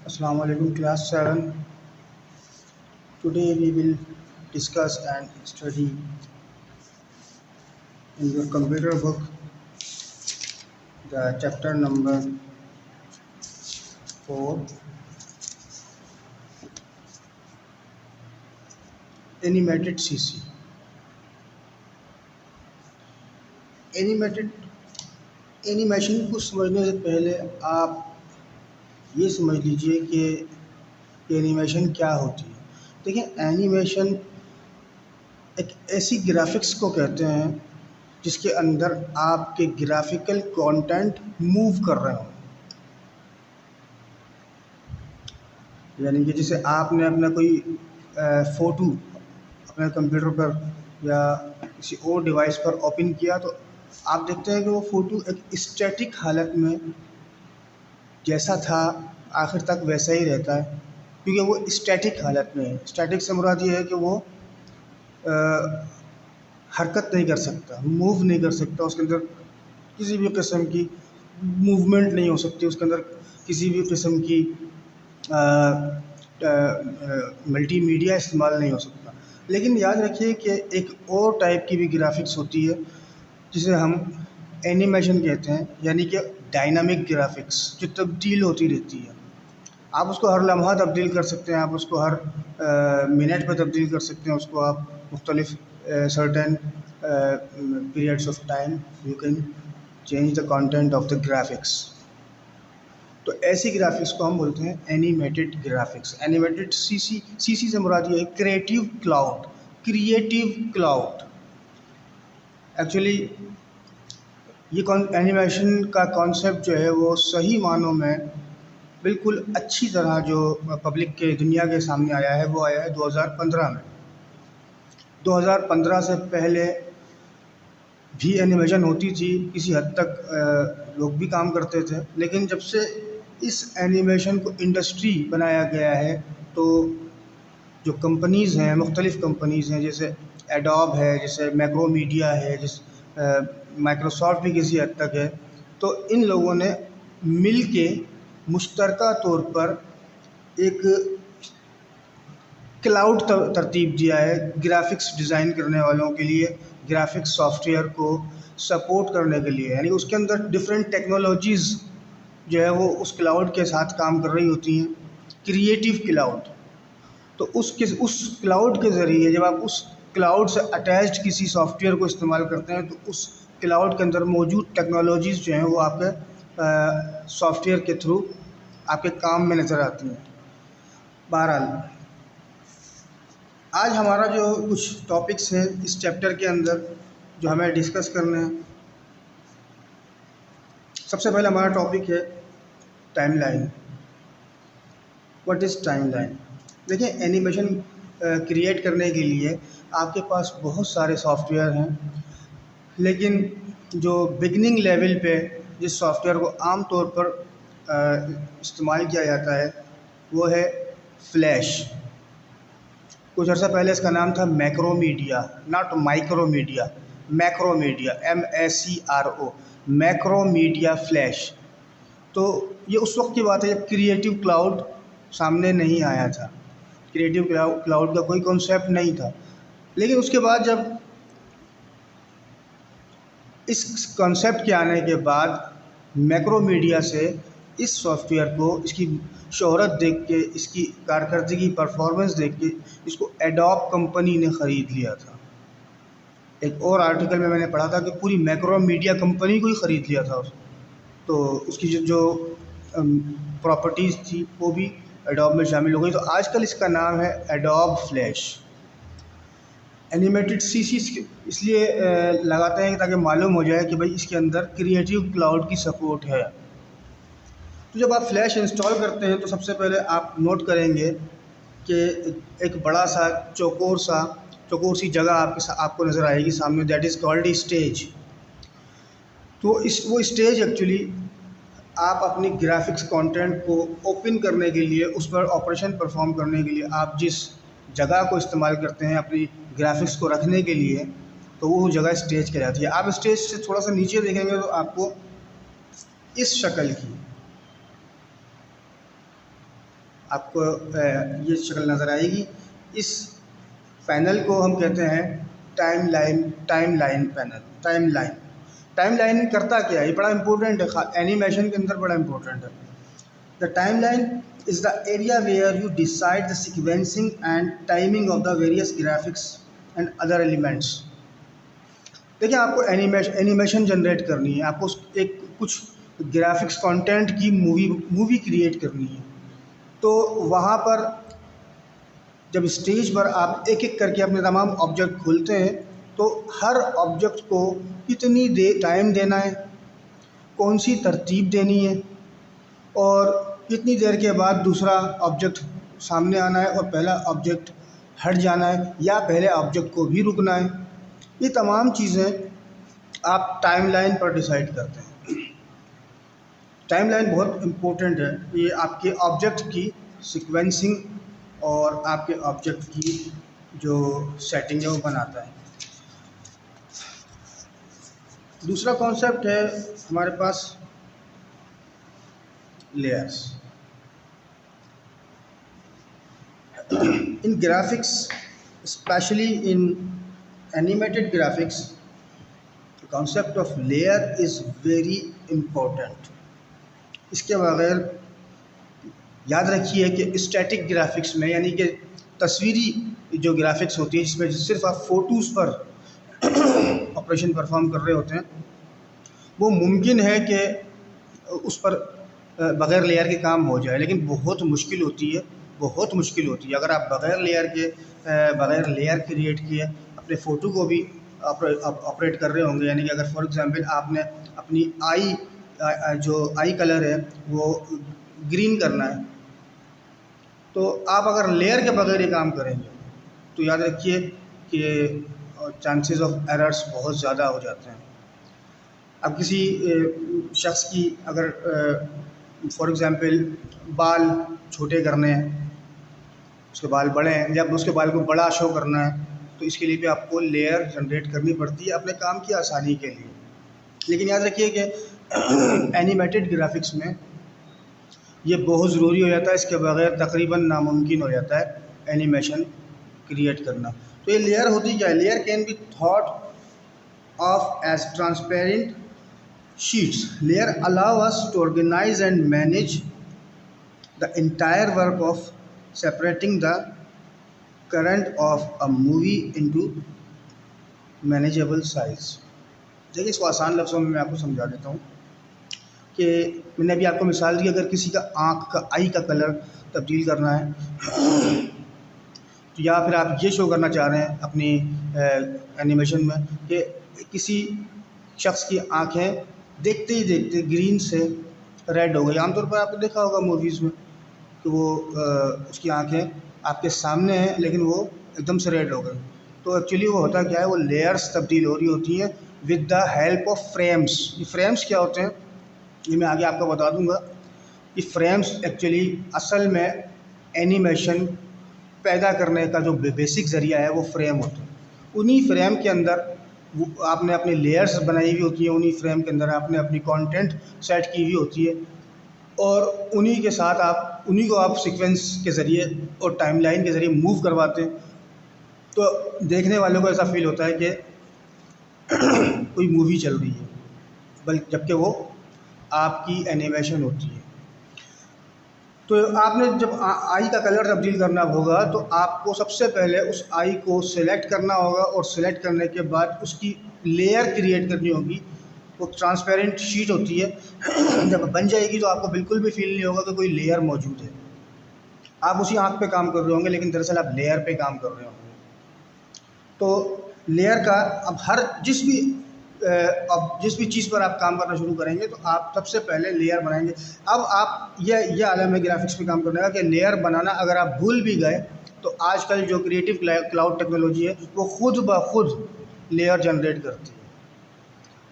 Assalamu alaikum class 7. Today we will discuss and study in your computer book the chapter number 4, animated CC. Animated animation को समझने से पहले आप ये समझ लीजिए कि एनिमेशन क्या होती है। देखिए, एनिमेशन एक ऐसी ग्राफिक्स को कहते हैं जिसके अंदर आपके ग्राफिकल कंटेंट मूव कर रहे हो। यानी कि जैसे आपने अपना कोई फ़ोटो अपने कंप्यूटर पर या किसी और डिवाइस पर ओपन किया तो आप देखते हैं कि वो फ़ोटो एक स्टैटिक हालत में जैसा था आखिर तक वैसा ही रहता है, क्योंकि वो स्टैटिक हालत में है। स्टैटिक से मुराद ये है कि वो हरकत नहीं कर सकता, मूव नहीं कर सकता, उसके अंदर किसी भी किस्म की मूवमेंट नहीं हो सकती, उसके अंदर किसी भी किस्म की मल्टीमीडिया इस्तेमाल नहीं हो सकता। लेकिन याद रखिए कि एक और टाइप की भी ग्राफिक्स होती है जिसे हम एनिमेशन कहते हैं, यानी कि डायनामिक ग्राफिक्स जो तब्दील होती रहती है। आप उसको हर लम्हा तब्दील कर सकते हैं, आप उसको हर मिनट पे तब्दील कर सकते हैं, उसको आप मुख्तलिफ certain periods of time you can change the content of the graphics. तो ऐसी ग्राफिक्स को हम बोलते हैं एनिमेटेड ग्राफिक्स। एनिमेटेड सीसी से मुराद ये है creative cloud. Creative cloud actually ये एनिमेशन का कॉन्सेप्ट जो है वो सही मानों में बिल्कुल अच्छी तरह जो पब्लिक के दुनिया के सामने आया है वो आया है 2015 में। 2015 से पहले भी एनिमेशन होती थी, किसी हद तक लोग भी काम करते थे, लेकिन जब से इस एनिमेशन को इंडस्ट्री बनाया गया है तो जो कंपनीज़ हैं, मुख्तलिफ़ कंपनीज़ हैं, जैसे एडोब है, जैसे मैक्रोमीडिया है, माइक्रोसॉफ्ट भी किसी हद तक है, तो इन लोगों ने मिल के मुश्तरका तौर पर एक क्लाउड तरतीब दिया है ग्राफिक्स डिज़ाइन करने वालों के लिए, ग्राफिक्स सॉफ्टवेयर को सपोर्ट करने के लिए। यानी उसके अंदर डिफरेंट टेक्नोलॉजीज़ जो है वो उस क्लाउड के साथ काम कर रही होती हैं। क्रिएटिव क्लाउड, तो उस क्लाउड के ज़रिए जब आप उस क्लाउड से अटैच्ड किसी सॉफ्टवेयर को इस्तेमाल करते हैं तो उस क्लाउड के अंदर मौजूद टेक्नोलॉजीज़ जो हैं वो आपके सॉफ्टवेयर के थ्रू आपके काम में नज़र आती हैं। बहरहाल, आज हमारा जो कुछ टॉपिक्स हैं इस चैप्टर के अंदर जो हमें डिस्कस करने हैं, सबसे पहले हमारा टॉपिक है टाइमलाइन। What is timeline? देखिए, एनिमेशन क्रिएट करने के लिए आपके पास बहुत सारे सॉफ्टवेयर हैं, लेकिन जो बिगनिंग लेवल पे जिस सॉफ्टवेयर को आम तौर पर इस्तेमाल किया जाता है वो है फ्लैश। कुछ अर्सा पहले इसका नाम था Macromedia, not micromedia, Macromedia, MACRO, Macromedia Flash. तो ये उस वक्त की बात है जब क्रिएटिव क्लाउड सामने नहीं आया था, क्रिएटिव क्लाउड का कोई कॉन्सेप्ट नहीं था। लेकिन उसके बाद जब इस कॉन्सेप्ट के आने के बाद मैक्रोमीडिया से इस सॉफ्टवेयर को इसकी शोहरत देख के, इसकी कारकर्दगी परफॉर्मेंस देख के इसको एडोब कंपनी ने ख़रीद लिया था। एक और आर्टिकल में मैंने पढ़ा था कि पूरी मैक्रोमीडिया कंपनी को ही ख़रीद लिया था उसको। तो उसकी जो प्रॉपर्टीज़ थी वो भी एडोब में शामिल हो गई। तो आजकल इसका नाम है एडोब फ्लैश। एनिमेटेड सीसी इसलिए लगाते हैं ताकि मालूम हो जाए कि भाई इसके अंदर क्रिएटिव क्लाउड की सपोर्ट है। तो जब आप फ्लैश इंस्टॉल करते हैं तो सबसे पहले आप नोट करेंगे कि एक बड़ा सा चौकोर सी जगह आपको नज़र आएगी सामने, दैट इज़ कॉल्ड स्टेज। तो वो स्टेज एक्चुअली आप अपनी ग्राफिक्स कंटेंट को ओपन करने के लिए, उस पर ऑपरेशन परफॉर्म करने के लिए आप जिस जगह को इस्तेमाल करते हैं अपनी ग्राफिक्स को रखने के लिए, तो वो जगह स्टेज कहलाती है। आप स्टेज से थोड़ा सा नीचे देखेंगे तो आपको इस शक्ल की आपको ये शक्ल नज़र आएगी। इस पैनल को हम कहते हैं टाइमलाइन पैनल। टाइमलाइन करता क्या है, ये बड़ा इंपॉर्टेंट है, एनिमेशन के अंदर बड़ा इंपॉर्टेंट है। The timeline is the area where you decide the sequencing and timing of the various graphics and other elements। देखिए, आपको एनिमेशन जनरेट करनी है, आपको एक कुछ ग्राफिक्स कंटेंट की मूवी क्रिएट करनी है। तो वहाँ पर जब स्टेज पर आप एक एक करके अपने तमाम ऑब्जेक्ट खोलते हैं, तो हर ऑब्जेक्ट को कितनी टाइम देना है, कौन सी तरतीब देनी है, और कितनी देर के बाद दूसरा ऑब्जेक्ट सामने आना है और पहला ऑब्जेक्ट हट जाना है, या पहले ऑब्जेक्ट को भी रुकना है। ये तमाम चीज़ें आप टाइमलाइन पर डिसाइड करते हैं। टाइमलाइन बहुत इम्पोर्टेंट है, ये आपके ऑब्जेक्ट की सीक्वेंसिंग और आपके ऑब्जेक्ट की जो सेटिंग है वो बनाता है। दूसरा कॉन्सेप्ट है हमारे पास layers. In graphics, especially in animated graphics, the concept of layer is very important। इसके बगैर याद रखिए कि स्टैटिक ग्राफिक्स में, यानी कि तस्वीरी जो ग्राफिक्स होती है जिसमें सिर्फ आप फोटोज़ पर ऑपरेशन परफॉर्म कर रहे होते हैं, वो मुमकिन है कि उस पर बग़ैर लेयर के काम हो जाए, लेकिन बहुत मुश्किल होती है, बहुत मुश्किल होती है। अगर आप बग़ैर लेयर क्रिएट किए अपने फ़ोटो को भी ऑपरेट कर रहे होंगे, यानी कि अगर फॉर एग्ज़ाम्पल आपने अपनी जो आई कलर है वो ग्रीन करना है, तो आप अगर लेयर के बगैर ये काम करेंगे तो याद रखिए कि चांसेस ऑफ एरर्स बहुत ज़्यादा हो जाते हैं। अब किसी शख्स की अगर फॉर एग्ज़ाम्पल बाल छोटे करने हैं, उसके बाल बड़े हैं, या उसके बाल को बड़ा शो करना है, तो इसके लिए भी आपको लेयर जनरेट करनी पड़ती है अपने काम की आसानी के लिए। लेकिन याद रखिए कि एनिमेटेड ग्राफिक्स में ये बहुत ज़रूरी हो जाता है, इसके बगैर तकरीबन नामुमकिन हो जाता है एनिमेशन क्रिएट करना। तो ये लेयर होती क्या है? Layer can be thought of as transparent sheets। Layer allow us to organize and manage the entire work of separating the current of a movie into manageable size। देखिए, इसको आसान लफ्ज़ों में मैं आपको समझा देता हूँ कि मैंने अभी आपको मिसाल दी, अगर किसी का आई का कलर तब्दील करना है, तो या फिर आप ये शो करना चाह रहे हैं अपनी एनिमेशन में कि किसी शख्स की आँखें देखते ही देखते ग्रीन से रेड हो गई। आमतौर पर आपने देखा होगा मूवीज़ में कि वो उसकी आंखें आपके सामने हैं लेकिन वो एकदम से रेड हो गई। तो एक्चुअली वो होता क्या है, वो लेयर्स तब्दील हो रही होती हैं with the help of frames. ये फ्रेम्स क्या होते हैं ये मैं आगे आपको बता दूंगा। ये फ्रेम्स एक्चुअली असल में एनिमेशन पैदा करने का जो बेसिक ज़रिया है वो फ्रेम होते हैं। उन्हीं फ्रेम के अंदर आपने अपनी लेयर्स बनाई हुई होती हैं, उन्हीं फ्रेम के अंदर आपने अपनी कंटेंट सेट की हुई होती है, और उन्हीं को आप सीक्वेंस के ज़रिए और टाइमलाइन के ज़रिए मूव करवाते हैं। तो देखने वालों को ऐसा फील होता है कि कोई मूवी चल रही है, बल्कि जबकि वो आपकी एनिमेशन होती है। तो आपने जब आई का कलर तब्दील करना होगा तो आपको सबसे पहले उस आई को सिलेक्ट करना होगा, और सिलेक्ट करने के बाद उसकी लेयर क्रिएट करनी होगी। वो ट्रांसपेरेंट शीट होती है जब बन जाएगी तो आपको बिल्कुल भी फील नहीं होगा कि कोई लेयर मौजूद है। आप उसी आँख पे काम कर रहे होंगे लेकिन दरअसल आप लेयर पे काम कर रहे होंगे। तो लेयर का अब जिस भी चीज़ पर आप काम करना शुरू करेंगे तो आप सबसे पहले लेयर बनाएंगे। अब आप ये आलम है ग्राफिक्स में काम करने का कि लेयर बनाना अगर आप भूल भी गए तो आजकल जो क्रिएटिव क्लाउड टेक्नोलॉजी है वो खुद ब खुद लेयर जनरेट करती है,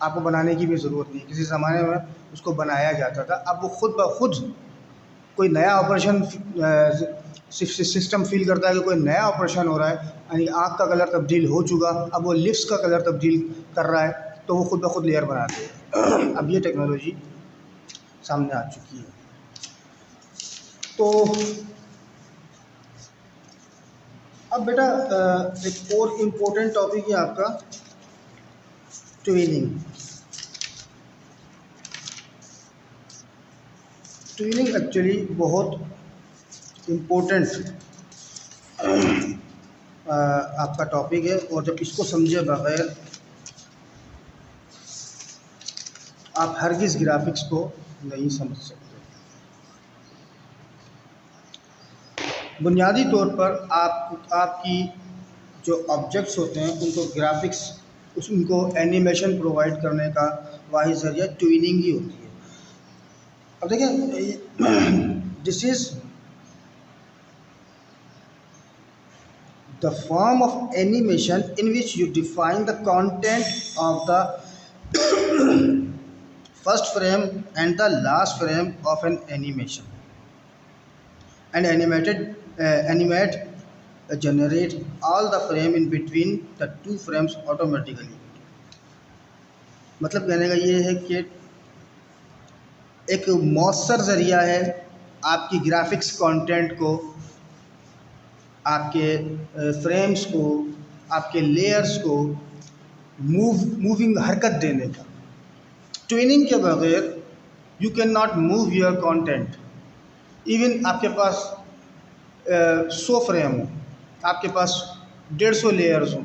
आपको बनाने की भी ज़रूरत नहीं। किसी ज़माने में उसको बनाया जाता था, अब वो खुद ब खुद कोई नया ऑपरेशन सिस्टम फील करता है कि कोई नया ऑपरेशन हो रहा है, यानी आँख का कलर तब्दील हो चुका, अब वो लिप्स का कलर तब्दील कर रहा है, तो वो खुद ब खुद लेयर बनाते हैं। अब ये टेक्नोलॉजी सामने आ चुकी है। तो अब बेटा एक और इम्पोर्टेंट टॉपिक है आपका ट्विनिंग। ट्विनिंग एक्चुअली बहुत इम्पोर्टेंट आपका टॉपिक है, और जब इसको समझे बगैर आप हरगिज़ ग्राफिक्स को नहीं समझ सकते। बुनियादी तौर पर आपकी जो ऑब्जेक्ट्स होते हैं उनको ग्राफिक्स उनको एनिमेशन प्रोवाइड करने का वाहिद ज़रिया ट्विनिंग ही होती है। अब देखिए this is the form of animation in which you define the content of the first frame and the last frame of an animation, and animate generate all the frame in between the two frames automatically। मतलब कहने का ये है कि एक मौसर ज़रिया है आपकी ग्राफिक्स कंटेंट को, आपके फ्रेम्स को, आपके लेयर्स को मूविंग हरकत देने का। ट्विनिंग के बगैर you can not move your content. Even आपके पास 100 फ्रेम हो, आपके पास 150 लेयर्स हो,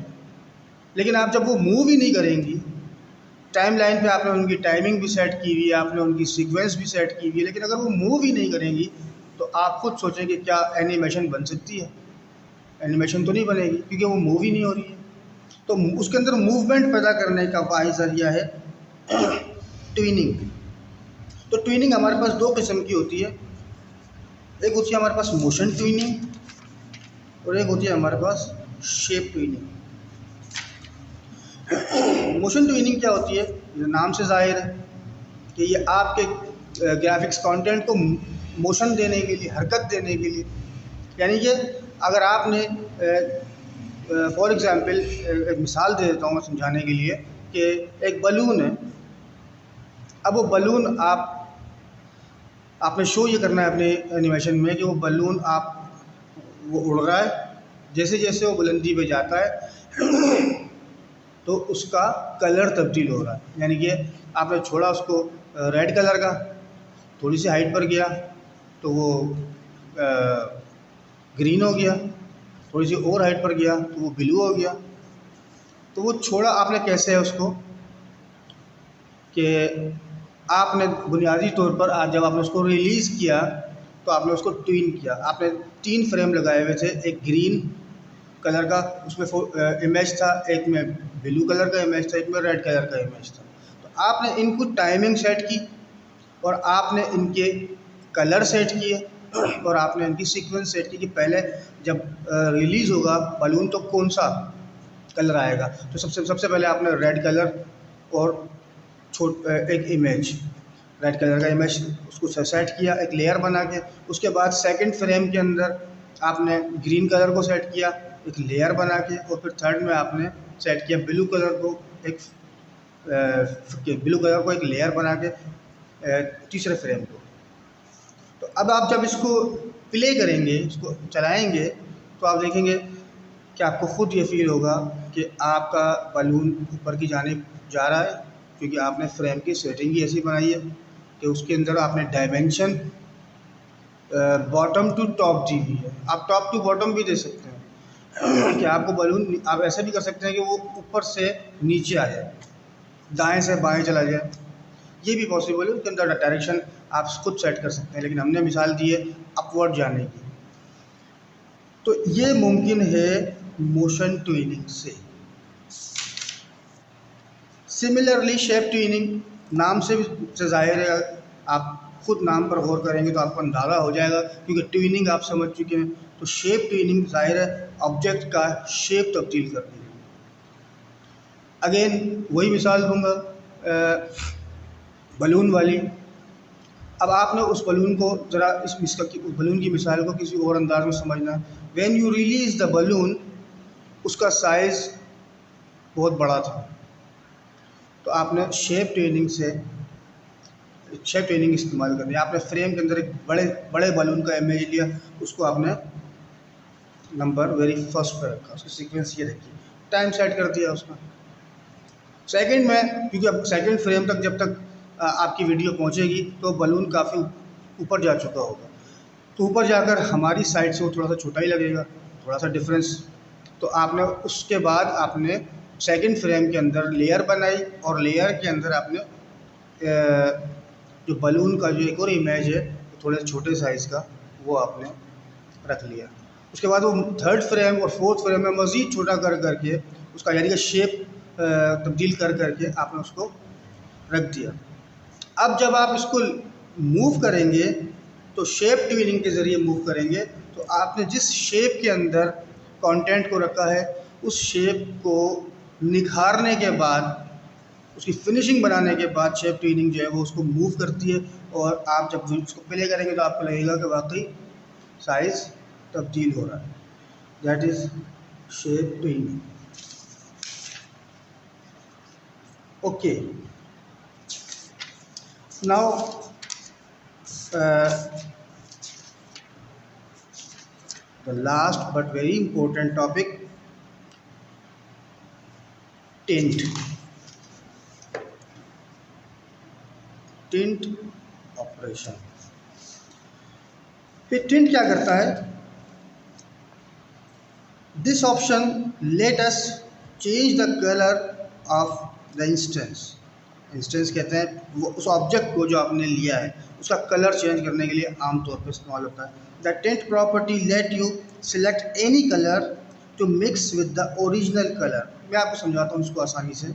लेकिन आप जब वो मूव ही नहीं करेंगी, टाइम लाइन पे आपने उनकी टाइमिंग भी सेट की हुई है, आपने उनकी सीक्वेंस भी सेट की हुई है, लेकिन अगर वो मूव ही नहीं करेंगी तो आप खुद सोचें कि क्या एनिमेशन बन सकती है? एनिमेशन तो नहीं बनेगी, क्योंकि वो मूव ही नहीं हो रही है। तो उसके अंदर मूवमेंट पैदा करने का वाहिद ज़रिया है ट्विनिंग। तो ट्विनिंग हमारे पास दो किस्म की होती है, एक होती है हमारे पास मोशन ट्विनिंग और एक होती है हमारे पास शेप ट्विनिंग। मोशन ट्विनिंग क्या होती है? ये नाम से जाहिर है कि ये आपके ग्राफिक्स कंटेंट को मोशन देने के लिए, हरकत देने के लिए, यानी कि अगर आपने फॉर एग्ज़ाम्पल एक मिसाल दे देता हूँ मैं समझाने के लिए कि एक बलून है। अब वो बलून आपने शो ये करना है अपने एनिमेशन में कि वो बलून वो उड़ रहा है, जैसे जैसे वो बुलंदी पे जाता है तो उसका कलर तब्दील हो रहा है। यानी कि आपने छोड़ा उसको रेड कलर का, थोड़ी सी हाइट पर गया तो वो ग्रीन हो गया, थोड़ी सी और हाइट पर गया तो वो ब्लू हो गया। तो वो छोड़ा आपने कैसे है उसको कि आपने बुनियादी तौर पर आज जब आपने उसको रिलीज़ किया तो आपने उसको ट्विन किया। आपने 3 फ्रेम लगाए हुए थे, एक ग्रीन कलर का उसमें इमेज था, एक में ब्लू कलर का इमेज था, एक में रेड कलर का इमेज था। तो आपने इनको टाइमिंग सेट की और आपने इनके कलर सेट किए और आपने इनकी सीक्वेंस सेट की कि पहले जब रिलीज़ होगा बलून तो कौन सा कलर आएगा। तो सबसे पहले आपने रेड कलर और एक इमेज, रेड कलर का इमेज उसको सेट किया एक लेयर बना के। उसके बाद सेकंड फ्रेम के अंदर आपने ग्रीन कलर को सेट किया एक लेयर बना के, और फिर थर्ड में आपने सेट किया ब्लू कलर को एक लेयर बना के तीसरे फ्रेम को। तो अब आप जब इसको प्ले करेंगे, इसको चलाएंगे, तो आप देखेंगे कि आपको ख़ुद ये फील होगा कि आपका बलून ऊपर की जानिब जा रहा है, क्योंकि आपने फ्रेम की सेटिंग ही ऐसी बनाई है कि उसके अंदर आपने डायमेंशन बॉटम टू टॉप दी हुई है। आप टॉप टू बॉटम भी दे सकते हैं कि आपको बलून आप ऐसे भी कर सकते हैं कि वो ऊपर से नीचे आ जाए, दाएं से बाएं चला जाए, ये भी पॉसिबल है। उसके अंदर डायरेक्शन आप खुद सेट कर सकते हैं, लेकिन हमने मिसाल दी है अपवर्ड जाने की। तो ये मुमकिन है मोशन ट्विनिंग से। सिमिलरली शेप ट्विनिंग, नाम से ज़ाहिर है, आप खुद नाम पर गौर करेंगे तो आपको अंदाज़ा हो जाएगा, क्योंकि ट्विनिंग आप समझ चुके हैं। तो शेप ट्विनिंग ज़ाहिर है ऑब्जेक्ट का शेप तब्दील कर देगी। अगेन वही मिसाल दूंगा बलून वाली। अब आपने उस बलून को ज़रा उस बलून की मिसाल को किसी और अंदाज में समझना। When you release the balloon, उसका साइज़ बहुत बड़ा था, तो आपने शेप ट्रेनिंग इस्तेमाल करनी है। आपने फ्रेम के अंदर एक बड़े बलून का इमेज लिया, उसको आपने नंबर वेरी फर्स्ट पे रखा, उसकी सीक्वेंस ये रखी, टाइम सेट कर दिया उसका। सेकंड में, क्योंकि अब सेकंड फ्रेम तक जब तक आपकी वीडियो पहुंचेगी तो बलून काफ़ी ऊपर जा चुका होगा, तो ऊपर जाकर हमारी साइड से वो थोड़ा सा छोटा ही लगेगा, थोड़ा सा डिफरेंस। तो आपने उसके बाद आपने सेकंड फ्रेम के अंदर लेयर बनाई, और लेयर के अंदर आपने जो बलून का जो एक और इमेज है थोड़े छोटे साइज़ का, वो आपने रख लिया। उसके बाद वो थर्ड फ्रेम और फोर्थ फ्रेम में मज़ीद छोटा कर करके उसका यानी कि शेप तब्दील कर करके आपने उसको रख दिया। अब जब आप इसको मूव करेंगे तो शेप ट्यूनिंग के ज़रिए मूव करेंगे, तो आपने जिस शेप के अंदर कंटेंट को रखा है उस शेप को निखारने के बाद, उसकी फिनिशिंग बनाने के बाद शेप ट्यूनिंग जो है वो उसको मूव करती है, और आप जब उसको प्ले करेंगे तो आपको लगेगा कि वाकई साइज़ तब्दील हो रहा है। That is shape tuning. Okay, now the last but very important topic, tint. Tint operation. फिर टिंट क्या करता है? This option let us change the colour of the instance. Instance कहते हैं वो उस ऑब्जेक्ट को जो आपने लिया है उसका कलर चेंज करने के लिए आमतौर पर इस्तेमाल होता है। The tint property let you select any colour to mix with the original colour. मैं आपको समझाता हूँ इसको आसानी से।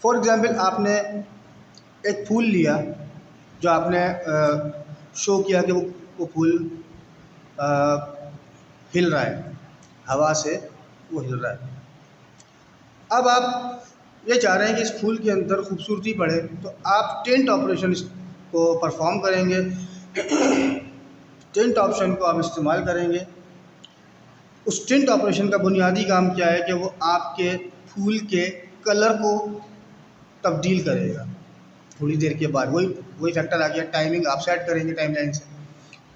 फॉर एग्जाम्पल, आपने एक फूल लिया जो आपने शो किया कि वो फूल हिल रहा है, हवा से वो हिल रहा है। अब आप ये चाह रहे हैं कि इस फूल के अंदर खूबसूरती बढ़े, तो आप टिंट ऑपरेशन को परफॉर्म करेंगे। टिंट ऑप्शन को आप इस्तेमाल करेंगे। उस टिंट ऑपरेशन का बुनियादी काम क्या है कि वो आपके फूल के कलर को तब्दील करेगा। थोड़ी देर के बाद वही फैक्टर आ गया, टाइमिंग आप सेट करेंगे टाइमलाइन से,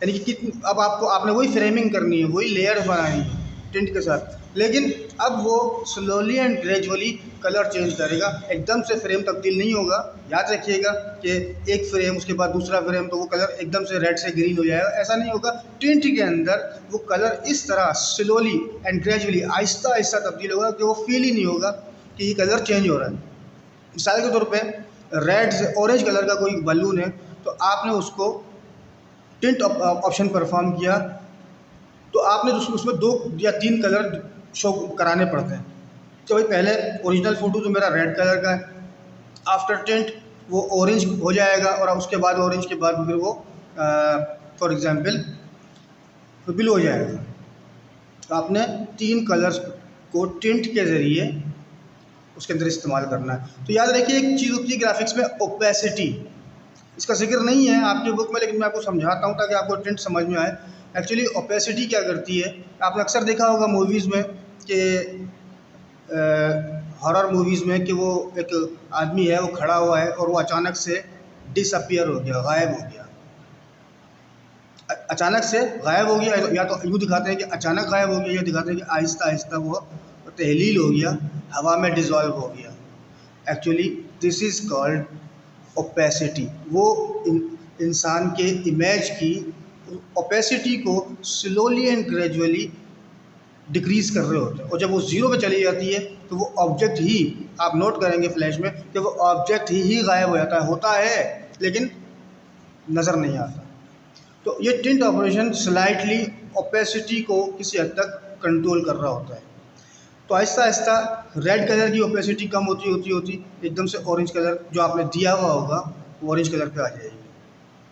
यानी कि अब आपने वही फ्रेमिंग करनी है, वही लेयर्स बनानी है टिंट के साथ, लेकिन अब वो slowly and gradually colour change करेगा, एकदम से फ्रेम तब्दील नहीं होगा। याद रखिएगा कि एक फ्रेम उसके बाद दूसरा फ्रेम तो वो कलर एकदम से रेड से ग्रीन हो जाएगा, ऐसा नहीं होगा। टिंट के अंदर वो कलर इस तरह slowly and gradually Aahista Aahista तब्दील होगा कि वो फील ही नहीं होगा कि ये कलर चेंज हो रहा है। मिसाल के तौर पे रेड से ऑरेंज कलर का कोई बलून है, तो आपने उसको टिंट ऑप्शन परफॉर्म किया, तो आपने उसमें 2 या 3 कलर शो कराने पड़ते हैं। तो भाई पहले ओरिजिनल फ़ोटो तो मेरा रेड कलर का है, आफ्टर टिंट वो ऑरेंज हो जाएगा, और उसके बाद ऑरेंज के बाद फिर वो फॉर एग्ज़ाम्पल ब्लू हो जाएगा। तो आपने 3 कलर्स को टिंट के ज़रिए उसके अंदर इस्तेमाल करना है। तो याद रखिए, एक चीज़ होती है ग्राफिक्स में ओपेसिटी, इसका जिक्र नहीं है आपकी बुक में, लेकिन मैं आपको समझाता हूँ ताकि आपको टिंट समझ में आए। एक्चुअली ओपेसिटी क्या करती है, आपने अक्सर देखा होगा मूवीज़ में कि हॉरर मूवीज़ में कि वो एक आदमी है, वो खड़ा हुआ है और वो अचानक से डिसअपियर हो गया, गायब हो गया। अचानक से गायब हो गया, या तो यूँ दिखाते हैं कि अचानक गायब हो गया, या दिखाते हैं कि आहिस्ता आहिस्ता वो तहलील हो गया, हवा में डिज़ोल्व हो गया। Actually this is called opacity. वो इंसान के इमेज की ओपेसिटी को स्लोली एंड ग्रेजुअली डिक्रीज़ कर रहे होते हैं, और जब वो ज़ीरो पे चली जाती है तो वो ऑब्जेक्ट ही, आप नोट करेंगे फ्लैश में कि वो ऑब्जेक्ट ही गायब हो जाता है, होता है लेकिन नज़र नहीं आता। तो ये टिंट ऑपरेशन स्लाइटली ओपेसिटी को किसी हद तक कंट्रोल कर रहा होता है। तो आहिस्ता आहिस्ता रेड कलर की ओपेसिटी कम होती एकदम से ऑरेंज कलर जो आपने दिया हुआ होगा वो ऑरेंज कलर पे आ जाएगी।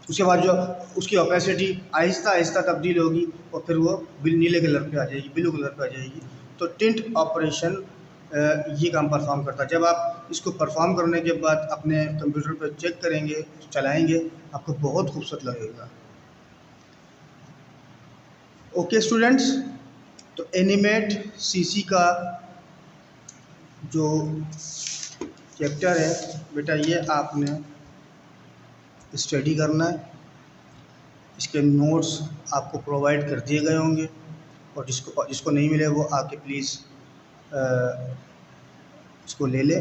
उसके बाद जो उसकी ओपेसिटी आहिस्ता आहिस्ता तब्दील होगी और फिर वो नीले कलर पे आ जाएगी, ब्लू कलर पे आ जाएगी। तो टिंट ऑपरेशन ये काम परफॉर्म करता है। जब आप इसको परफॉर्म करने के बाद अपने कंप्यूटर पर चेक करेंगे, चलाएँगे, आपको बहुत खूबसूरत लगेगा। ओके स्टूडेंट्स, तो एनिमेट सीसी का जो चैप्टर है बेटा, ये आपने स्टडी करना है। इसके नोट्स आपको प्रोवाइड कर दिए गए होंगे। और जिसको जिसको नहीं मिले वो आके प्लीज़ इसको ले ले।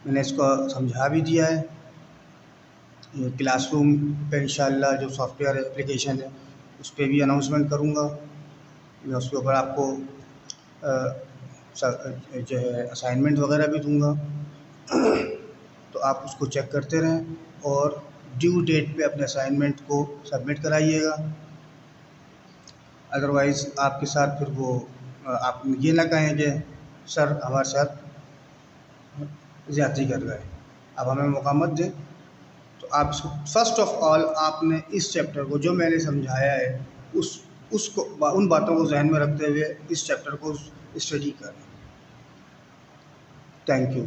मैंने इसको समझा भी दिया है। ये क्लासरूम पे इंशाल्लाह जो सॉफ्टवेयर एप्लीकेशन है उस पर भी अनाउंसमेंट करूँगा। मैं उसके ऊपर आपको जो है असाइनमेंट वगैरह भी दूँगा, तो आप उसको चेक करते रहें और ड्यू डेट पे अपने असाइनमेंट को सबमिट कराइएगा। अदरवाइज़ आपके साथ फिर वो आप ये ना कहें कि सर हमारे साथ ज़्यादती कर गए, अब हमें मौका मत दें। तो आप इसको फर्स्ट ऑफ ऑल आपने इस चैप्टर को जो मैंने समझाया है उसको उन बातों को जहन में रखते हुए इस चैप्टर को स्टडी करें। Thank you.